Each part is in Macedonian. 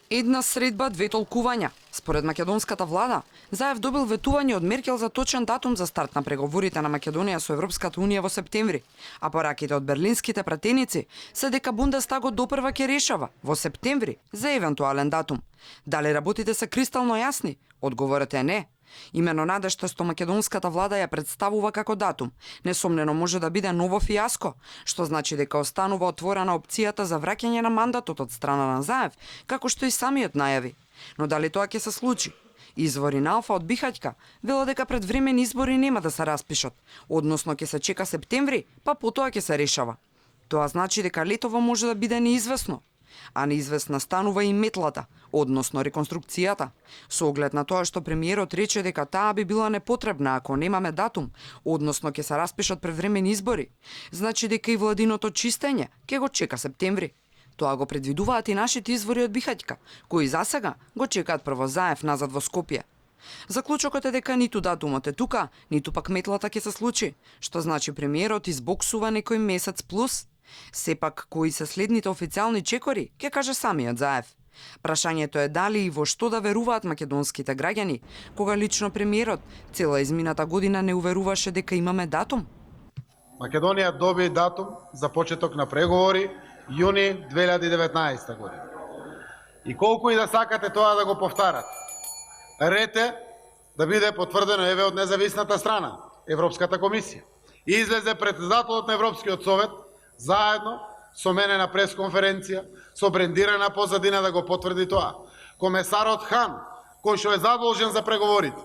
Една средба, две толкувања. Според македонската влада, Заев добил ветување од Меркел за точен датум за старт на преговорите на Македонија со Европската унија во септември, а пораките од берлинските пратеници се дека Бундестагот допрва ќе решава во септември за евентуален датум. Дали работите се кристално јасни? Одговорот е не. Имено надежта што македонската влада ја представува како датум, несомнено може да биде ново фијаско, што значи дека останува отворена опцијата за враќање на мандатот од страна на Заев, како што и самиот најави. Но дали тоа ќе се случи? Извори на Алфа од Бихаќка велат дека предвремени избори нема да се распишат, односно ќе се чека септември, па потоа ќе се решава. Тоа значи дека летово може да биде неизвестно. А неизвестна станува и метлата, односно реконструкцијата, со оглед на тоа што премиерот рече дека таа би била непотребна ако немаме датум, односно ќе се распишат превремени избори. Значи дека и владиното чистење ќе го чека септември. Тоа го предвидуваат и нашите извори од Бихаќка, кои засега го чекаат прво Заев назад во Скопје. Заклучокот е дека ниту датумот е тука, ниту пак метлата ќе се случи, што значи премиерот избоксува некој месец плюс. Сепак, кои се следните официјални чекори, ќе каже самиот Заев. Прашањето е дали и во што да веруваат македонските граѓани, кога лично премиерот цела измината година не уверуваше дека имаме датум. Македонија доби датум за почеток на преговори јуни 2019 година. И колку и да сакате тоа да го повтарат, ред е да биде потврдено еве од независната страна, Европската комисија. И излезе председателот на Европскиот совет заедно со мене на пресконференција, со брендирана позадина да го потврди тоа. Комесарот Хан, кој што е задолжен за преговорите,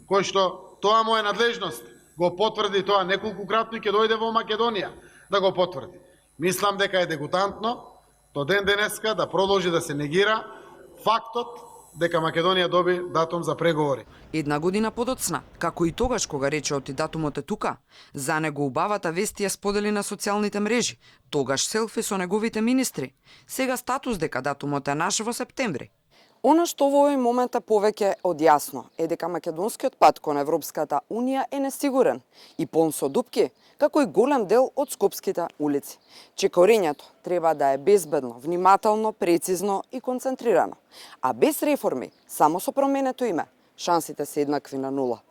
кој што тоа му е надлежност, го потврди тоа неколкукратно и ќе дојде во Македонија да го потврди. Мислам дека е дегутантно до ден денеска да продолжи да се негира фактот дека Македонија доби датум за преговори. Една година подоцна, како и тогаш кога речеот и датумот е тука, за него убавата вести ја сподели на социјалните мрежи, тогаш селфи со неговите министри, сега статус дека датумот е наш во септември. Оно што во овој момент е повеќе од јасно е дека македонскиот пат кон Европската унија е несигурен и полн со дупки, како и голем дел од скопските улици. Чекорењето треба да е безбедно, внимателно, прецизно и концентрирано. А без реформи, само со променето име, шансите се еднакви на нула.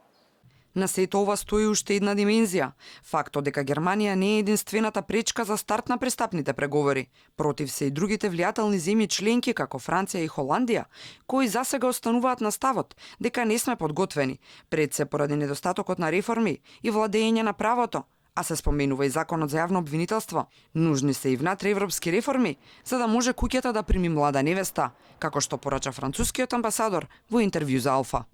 На сето ова стои уште една димензија. Фактот дека Германија не е единствената пречка за старт на пристапните преговори. Против се и другите влијателни земји членки како Франција и Холандија, кои засега остануваат на ставот дека не сме подготвени, пред се поради недостатокот на реформи и владење на правото, а се споменува и законот за јавно обвинителство. Нужни се и внатреевропски реформи, за да може куќата да прими млада невеста, како што порача францускиот амбасадор во интервју за Алфа.